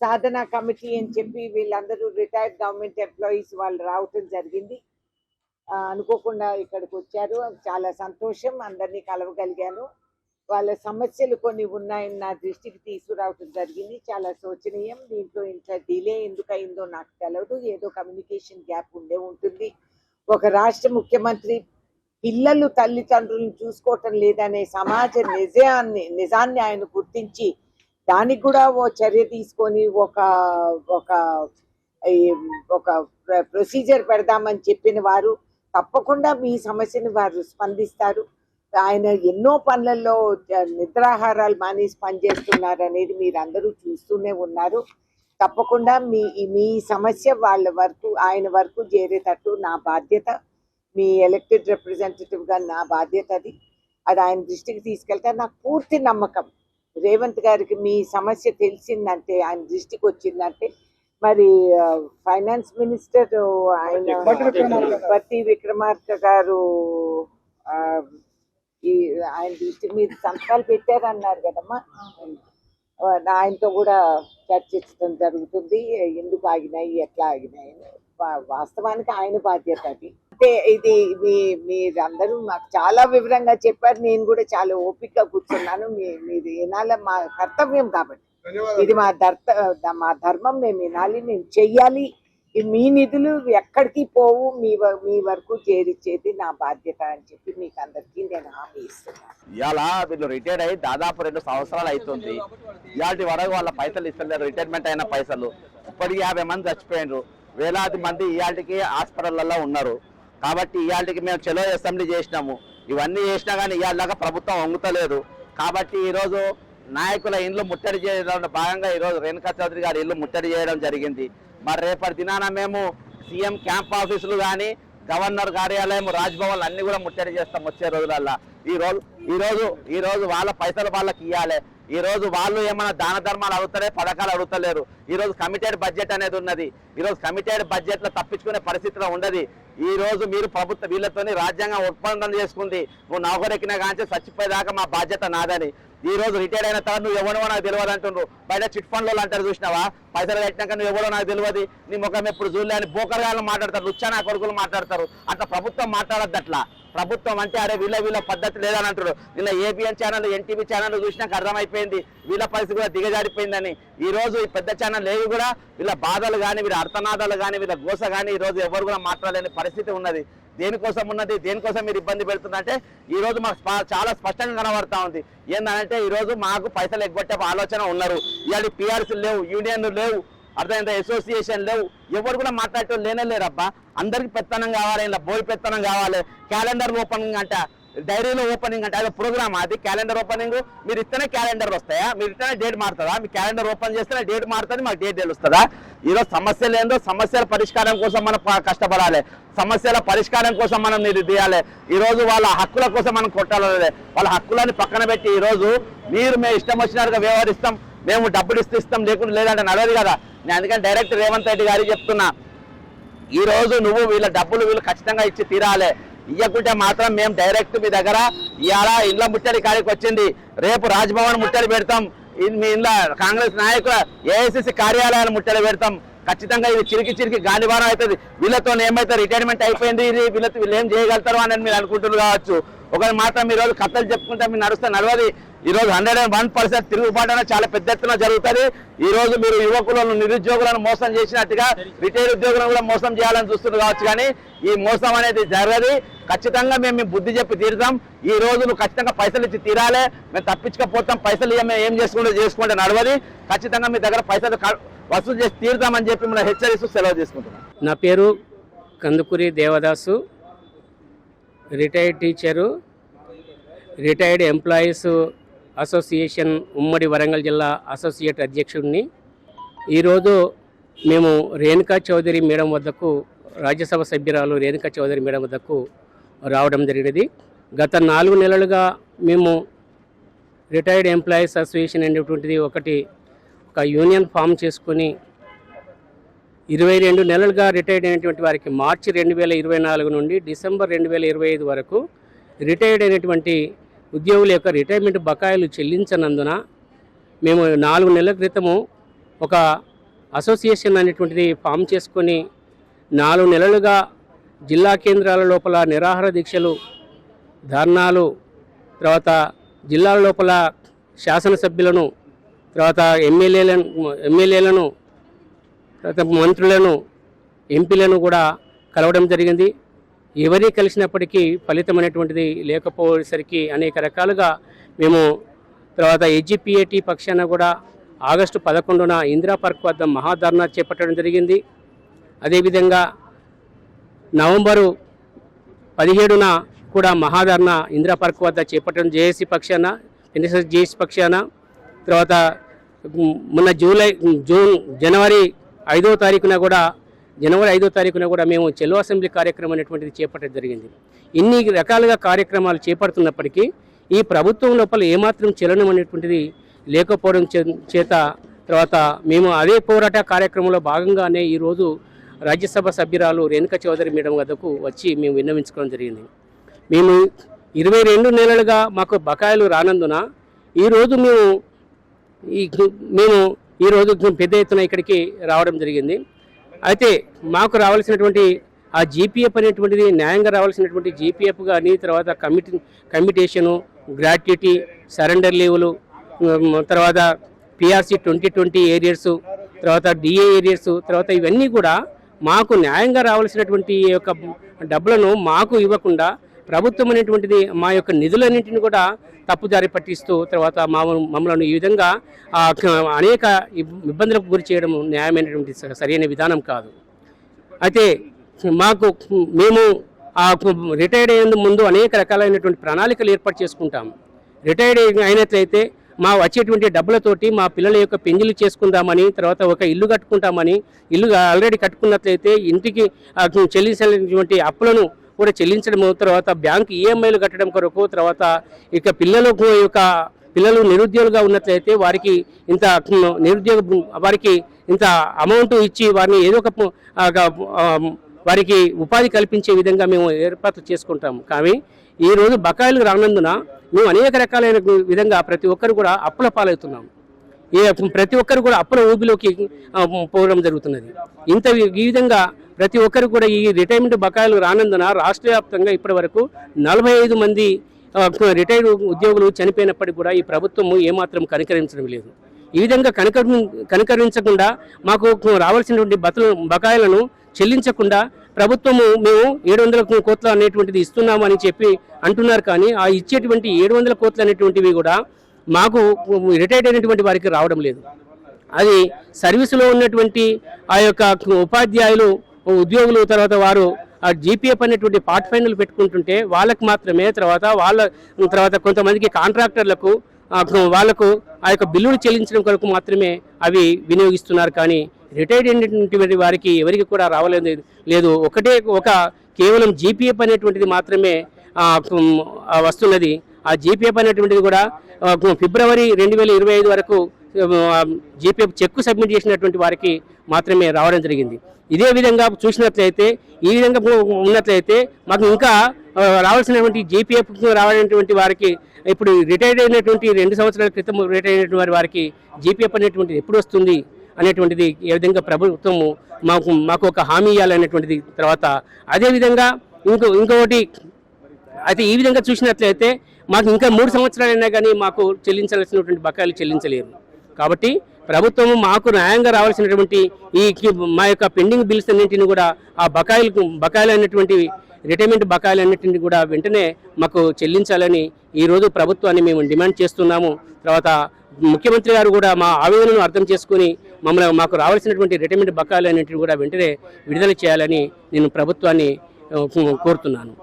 సాధన committee అని చెప్పి వీళ్ళందరూ రిటైర్డ్ గవర్నమెంట్ ఎంప్లాయీస్ వాళ్ళు రావటం జరిగింది. అనుకోకుండా ఇక్కడికి వచ్చారు. చాలా సంతోషం, అందరినీ కలవగలిగాను. వాళ్ళ సమస్యలు కొన్ని ఉన్నాయని నా దృష్టికి తీసుకురావటం జరిగింది. చాలా శోచనీయం. దీంట్లో ఇంత డిలే ఎందుకు అయిందో నాకు తెలియదు. ఏదో కమ్యూనికేషన్ గ్యాప్ ఉండే ఉంటుంది. ఒక రాష్ట్ర ముఖ్యమంత్రి పిల్లలు తల్లిదండ్రులను చూసుకోవటం లేదనే సమాజ నిజాన్ని ఆయన గుర్తించి దానికి కూడా ఓ చర్య తీసుకొని ఒక ప్రొసీజర్ పెడదామని చెప్పిన వారు తప్పకుండా మీ సమస్యను వారు స్పందిస్తారు. ఆయన ఎన్నో పనులలో నిద్రాహారాలు మానేసి పనిచేస్తున్నారు అనేది మీరు అందరూ చూస్తూనే ఉన్నారు. తప్పకుండా మీ సమస్య వాళ్ళ వరకు ఆయన వరకు చేరేటట్టు నా బాధ్యత, మీ ఎలక్టెడ్ రిప్రజెంటేటివ్గా నా బాధ్యత అది ఆయన దృష్టికి తీసుకెళ్తే నాకు పూర్తి నమ్మకం. రేవంత్ గారికి మీ సమస్య తెలిసిందంటే, ఆయన దృష్టికి వచ్చిందంటే, మరి ఫైనాన్స్ మినిస్టర్ ఆయన బట్టి విక్రమార్క గారు ఆయన దృష్టికి మీరు సంతకాలు పెట్టారన్నారు కదమ్మా, ఆయనతో కూడా చర్చించడం జరుగుతుంది. ఎందుకు ఆగినాయి, ఎట్లా ఆగినాయి. వాస్తవానికి ఆయన బాధ్యత అది. అంటే ఇది మీరందరూ మాకు చాలా వివరంగా చెప్పారు. నేను కూడా చాలా ఓపికగా కూర్చున్నాను. మీరు వినాల మా కర్తవ్యం కాబట్టి, ఇది మా ధర్మం. మేము వినాలి, మేము చెయ్యాలి. మీ నిధులు ఎక్కడికి పోవు, మీ వరకు చేరిచ్చేది నా బాధ్యత అని చెప్పి మీకు అందరికీ నేను హామీ ఇస్తున్నాను. ఇవాళ వీళ్ళు రిటైర్డ్ అయ్యి దాదాపు 2 సంవత్సరాలు అవుతుంది. ఇవాటి వరకు వాళ్ళ పైసలు ఇస్తలేరు, రిటైర్మెంట్ అయిన పైసలు. ఇప్పటికి 50 మంది చచ్చిపోయినారు. వేలాది మంది ఇవాళకి హాస్పిటల్లో ఉన్నారు. కాబట్టి ఇవాళకి మేము చలో అసెంబ్లీ చేసినాము. ఇవన్నీ చేసినా కానీ ఇవాళ ప్రభుత్వం వంగుతలేదు. కాబట్టి ఈరోజు నాయకుల ఇల్లు ముట్టడి చేయడంలో భాగంగా ఈరోజు రేణుకా చౌదరి గారి ఇల్లు ముట్టడి చేయడం జరిగింది. మరి రేపటి దినాన మేము సీఎం క్యాంప్ ఆఫీసులు కానీ, గవర్నర్ కార్యాలయం, రాజ్భవన్లు అన్ని కూడా ముట్టడి చేస్తాం వచ్చే రోజులల్లా. ఈ రోజు వాళ్ళ పైసలు వాళ్ళకి ఇవ్వాలి. ఈ రోజు వాళ్ళు ఏమైనా దాన ధర్మాలు అడుగుతారే, పథకాలు అడుగుతలేరు. ఈ రోజు కమిటెడ్ బడ్జెట్ అనేది ఉన్నది. ఈ రోజు కమిటెడ్ బడ్జెట్ లో తప్పించుకునే పరిస్థితిలో ఉండదు. ఈ రోజు మీరు ప్రభుత్వ వీళ్ళతోని రాజ్యాంగం ఒప్పందం చేసుకుంది, నువ్వు నౌకరెక్కినా కానీ చచ్చిపోయేదాకా మా బాధ్యత నాదని. ఈ రోజు రిటైర్డ్ అయిన తర్వాత నువ్వు ఎవరో నాకు తెలియదు అంటుండ్రు. బయట చిట్ ఫండ్లో అంటారు, చూసినావా? పైసలు కట్టినాక నువ్వు ఎవరో నాకు తెలియదు, నీ ముఖం ఎప్పుడు చూడలే అని బోకరగాళ్ళు మాట్లాడతారు, లుచ్చానా కొడుకులు మాట్లాడతారు. అట్లా ప్రభుత్వం మాట్లాడద్దు. అట్లా ప్రభుత్వం అంటే అరే వీళ్ళ పద్ధతి లేదని అంటారు. నిన్న ఏబిఎన్ ఛానల్, ఎన్టీవీ ఛానల్ చూసినాక అర్థమైపోయింది వీళ్ళ పరిస్థితి కూడా దిగజారిపోయిందని. ఈ రోజు ఈ పెద్ద ఛానల్ ఏవి కూడా వీళ్ళ బాధలు కానీ, వీళ్ళ అర్థనాదాలు కానీ, వీళ్ళ గోస కానీ ఈ రోజు ఎవరు కూడా మాట్లాడలేని పరిస్థితి ఉన్నది. దేనికోసం ఉన్నది, దేనికోసం మీరు ఇబ్బంది పెడుతుందంటే ఈ రోజు మాకు చాలా స్పష్టంగా కనబడతా ఉంది. ఏంటంటే ఈ రోజు మాకు పైసలు ఎగ్గొట్టే ఆలోచన ఉన్నారు. ఇవాళ పిఆర్సీ లేవు, యూనియన్లు లేవు, అర్థమైందా, అసోసియేషన్ లేవు, ఎవరు కూడా మాట్లాడటం లేనలేరబ్బా. అందరికి పెత్తనం కావాలి, ఇలా బోర్డు పెత్తనం కావాలి. క్యాలెండర్ ఓపెనింగ్ అంట, డైరీలో ఓపెనింగ్ అంటే అదే ప్రోగ్రామ్. అది క్యాలెండర్ ఓపెనింగ్. మీరు ఇస్తేనే క్యాలెండర్ వస్తాయా? మీరు ఇస్తేనే డేట్ మారుతుందా? మీ క్యాలెండర్ ఓపెన్ చేస్తేనే డేట్ మారుతుంది, మాకు డేట్ తెలుస్తుందా? ఈరోజు సమస్యలు ఏందో, సమస్యల పరిష్కారం కోసం మనం కష్టపడాలి. సమస్యల పరిష్కారం కోసం మనం తీయాలి. ఈరోజు వాళ్ళ హక్కుల కోసం మనం కొట్టాలి. వాళ్ళ హక్కులని పక్కన పెట్టి ఈరోజు మేము ఇష్టం వచ్చినట్టుగా వ్యవహరిస్తాం, మేము డబ్బులు ఇస్తాం, లేకుండా లేదంటే నడవదు కదా. నేను అందుకని డైరెక్ట్ రేవంత్ రెడ్డి గారికి చెప్తున్నా, ఈరోజు నువ్వు వీళ్ళ డబ్బులు వీళ్ళు ఖచ్చితంగా ఇచ్చి తీరాలి. ఇవ్వకుంటే మాత్రం మేము డైరెక్ట్ మీ దగ్గర ఇవాళ ఇళ్ళ ముట్టడి కాడికి వచ్చింది, రేపు రాజ్భవన్ ముట్టడి పెడతాం, మీ ఇళ్ళ కాంగ్రెస్ నాయకుల ఏఐసిసి కార్యాలయాలు ముట్టడి పెడతాం. ఖచ్చితంగా ఇది చిరికి గాలివారం అవుతుంది. వీళ్ళతో ఏమైతే రిటైర్మెంట్ అయిపోయింది, వీళ్ళు ఏం చేయగలుగుతారు అని మీరు అనుకుంటున్నారు కావచ్చు. ఒకరు మాత్రం ఈ రోజు కథలు చెప్పుకుంటే మీరు నడవది. ఈ రోజు 101% తిరుగుబాటు చాలా పెద్ద ఎత్తున జరుగుతుంది. ఈ రోజు మీరు యువకులను, నిరుద్యోగులను మోసం చేసినట్టుగా రిటైర్డ్ ఉద్యోగులను కూడా మోసం చేయాలని చూస్తున్నారు కావచ్చు. కానీ ఈ మోసం అనేది జరగదు. ఖచ్చితంగా మేము బుద్ధి చెప్పి తీరుతాం. ఈ రోజు నువ్వు ఖచ్చితంగా పైసలు ఇచ్చి తీరాలి. మేము తప్పించకపోతాం. పైసలు ఏం చేసుకుంటే నడవది. ఖచ్చితంగా మీ దగ్గర పైసలు వసూలు చేసి తీరుతామని చెప్పి మనం హెచ్చరిస్తూ సెలవు తీసుకుంటున్నాం. నా పేరు Kandukuri Devadasu, retired teacher, retired employees association ఉమ్మడి వరంగల్ జిల్లా అసోసియేట్ అధ్యక్షుడిని. ఈరోజు మేము రేణుకా చౌదరి మేడం వద్దకు, రాజ్యసభ సభ్యురాలు రేణుకా చౌదరి మేడం వద్దకు రావడం జరిగినది. గత 4 నెలలుగా మేము రిటైర్డ్ ఎంప్లాయీస్ అసోసియేషన్ అనేటువంటిది ఒక యూనియన్ ఫామ్ చేసుకుని 22 నెలలుగా రిటైర్డ్ అయినటువంటి వారికి మార్చి 2024 నుండి డిసెంబర్ 2025 వరకు రిటైర్డ్ అయినటువంటి ఉద్యోగుల యొక్క రిటైర్మెంట్ బకాయిలు చెల్లించనందున మేము 4 నెలల క్రితము ఒక అసోసియేషన్ అనేటువంటిది ఫామ్ చేసుకొని 4 నెలలుగా జిల్లా కేంద్రాల లోపల నిరాహార దీక్షలు, ధర్నాలు, తర్వాత జిల్లాల లోపల శాసనసభ్యులను, తర్వాత ఎమ్మెల్యేలను, తర్వాత మంత్రులను, ఎంపీలను కూడా కలవడం జరిగింది. ఎవరిని కలిసినప్పటికీ ఫలితం అనేటువంటిది లేకపోయేసరికి అనేక రకాలుగా మేము తర్వాత ఎజిపిఏటి పక్షాన కూడా ఆగస్టు 11న ఇందిరా పార్క్ వద్ద మహాధర్నా చేపట్టడం జరిగింది. అదేవిధంగా నవంబరు 17న కూడా మహాధర్నా ఇందిరా పార్క్ వద్ద చేపట్టడం జేఏసీ పక్షాన, ఎన్ఎస్ఎస్ జేఏసీ పక్షాన. తర్వాత మొన్న జనవరి 5వ తారీఖున కూడా మేము చెలో అసెంబ్లీ కార్యక్రమం అనేటువంటిది చేపట్టడం జరిగింది. ఇన్ని రకాలుగా కార్యక్రమాలు చేపడుతున్నప్పటికీ ఈ ప్రభుత్వం లోపల ఏమాత్రం చలనం అనేటువంటిది లేకపోవడం చేత తర్వాత మేము అదే పోరాట కార్యక్రమంలో భాగంగానే ఈరోజు రాజ్యసభ సభ్యురాలు రేణుకా చౌదరి మేడం వద్దకు వచ్చి మేము విన్నవించుకోవడం జరిగింది. మేము 22 నెలలుగా మాకు బకాయిలు రానందున ఈరోజు ఈరోజు పెద్ద ఎత్తున ఇక్కడికి రావడం జరిగింది. అయితే మాకు రావాల్సినటువంటి ఆ జీపీఎఫ్ అనేటువంటిది న్యాయంగా రావాల్సినటువంటి జీపీఎఫ్ కానీ, తర్వాత కమిటేషను, గ్రాట్యుటీ, సరెండర్ లీవులు, తర్వాత పిఆర్సీ 2020 ఏరియర్స్, తర్వాత డిఏ ఏరియర్స్, తర్వాత ఇవన్నీ కూడా మాకు న్యాయంగా రావాల్సినటువంటి యొక్క డబ్బులను మాకు ఇవ్వకుండా ప్రభుత్వం అనేటువంటిది మా యొక్క నిధులన్నింటిని కూడా తప్పుదారి పట్టిస్తూ తర్వాత మమ్మల్ని ఈ విధంగా అనేక ఇబ్బందులకు గురి చేయడం న్యాయమైనటువంటి సరైన విధానం కాదు. అయితే మేము రిటైర్డ్ అయ్యేందుకు ముందు అనేక రకాలైనటువంటి ప్రణాళికలు ఏర్పాటు చేసుకుంటాం. రిటైర్డ్ అయినట్లయితే మా వచ్చేటువంటి డబ్బులతోటి మా పిల్లల యొక్క పెంజిలు చేసుకుందామని, తర్వాత ఒక ఇల్లు కట్టుకుంటామని, ఇల్లు ఆల్రెడీ కట్టుకున్నట్లయితే ఇంటికి చెల్లించాల్సినటువంటి అప్పులను కూడా చెల్లించడము, తర్వాత బ్యాంక్ ఈఎంఐలు కట్టడం కొరకు, తర్వాత ఇక పిల్లలు నిరుద్యోగులుగా ఉన్నట్లయితే వారికి ఇంత అమౌంట్ ఇచ్చి వారిని ఏదో ఒక వారికి ఉపాధి కల్పించే విధంగా మేము ఏర్పాట్లు చేసుకుంటాము. కానీ ఈరోజు బకాయిలు రానందున మేము అనేక రకాలైన విధంగా ప్రతి ఒక్కరు కూడా అప్పుల పాలవుతున్నాం. ప్రతి ఒక్కరు కూడా అప్పుల ఊబిలోకి పోవడం జరుగుతున్నది. ఈ విధంగా ప్రతి ఒక్కరు కూడా ఈ రిటైర్మెంట్ బకాయిలు రానందున రాష్ట్ర వ్యాప్తంగా ఇప్పటి వరకు 45 మంది రిటైర్డ్ ఉద్యోగులు చనిపోయినప్పటికీ కూడా ఈ ప్రభుత్వము ఏమాత్రం కనికరించడం లేదు. ఈ విధంగా కనికరించకుండా మాకు రావాల్సినటువంటి బకాయిలను చెల్లించకుండా ప్రభుత్వము మేము 700 కోట్ల అనేటువంటిది ఇస్తున్నాము అని చెప్పి అంటున్నారు. కానీ ఆ ఇచ్చేటువంటి 700 కోట్లు అనేటువంటివి కూడా మాకు రిటైర్డ్ అయినటువంటి వారికి రావడం లేదు. అది సర్వీసులో ఉన్నటువంటి ఆ యొక్క ఉపాధ్యాయులు, ఉద్యోగులు, తర్వాత వారు ఆ జీపీఎఫ్ అనేటువంటి పార్ట్ ఫైనల్ పెట్టుకుంటుంటే వాళ్ళకు మాత్రమే, తర్వాత కొంతమందికి కాంట్రాక్టర్లకు వాళ్లకు ఆ యొక్క బిల్లులు చెల్లించడం కొరకు మాత్రమే అవి వినియోగిస్తున్నారు. కానీ రిటైర్డ్ అయినటువంటి వారికి ఎవరికి కూడా రావలేదు. కేవలం జీపీఎఫ్ అనేటువంటిది మాత్రమే వస్తున్నది. ఆ జీపీఎఫ్ అనేటువంటిది కూడా ఫిబ్రవరి 2025 వరకు జీపీఎఫ్ చెక్కు సబ్మిట్ చేసినటువంటి వారికి మాత్రమే రావడం జరిగింది. ఇదే విధంగా చూసినట్లయితే, ఈ విధంగా ఉన్నట్లయితే మాకు ఇంకా రావాల్సినటువంటి జీపీఎఫ్ రావాల్సినటువంటి వారికి ఇప్పుడు రిటైర్డ్ అయినటువంటి 2 సంవత్సరాల క్రితం రిటైర్ అయినటువంటి వారికి జీపీఎఫ్ అనేటువంటిది ఎప్పుడు వస్తుంది అనేటువంటిది ఏ విధంగా ప్రభుత్వము మాకు ఒక హామీ ఇవ్వాలనేటువంటిది. తర్వాత అదేవిధంగా ఇంకొకటి అయితే ఈ విధంగా చూసినట్లయితే మాకు ఇంకా 3 సంవత్సరాలైనా కానీ మాకు చెల్లించాల్సినటువంటి బకాయిలు చెల్లించలేరు. కాబట్టి ప్రభుత్వము మాకు న్యాయంగా రావాల్సినటువంటి మా యొక్క పెండింగ్ బిల్స్ అన్నింటినీ కూడా ఆ బకాయిలు అనేటువంటి రిటైర్మెంట్ బకాయిలు అన్నింటినీ కూడా వెంటనే మాకు చెల్లించాలని ఈరోజు ప్రభుత్వాన్ని మేము డిమాండ్ చేస్తున్నాము. తర్వాత ముఖ్యమంత్రి గారు కూడా మా ఆవేదనను అర్థం చేసుకుని మాకు రావాల్సినటువంటి రిటైర్మెంట్ బకాయిలు అన్నింటినీ కూడా వెంటనే విడుదల చేయాలని నేను ప్రభుత్వాన్ని కోరుతున్నాను.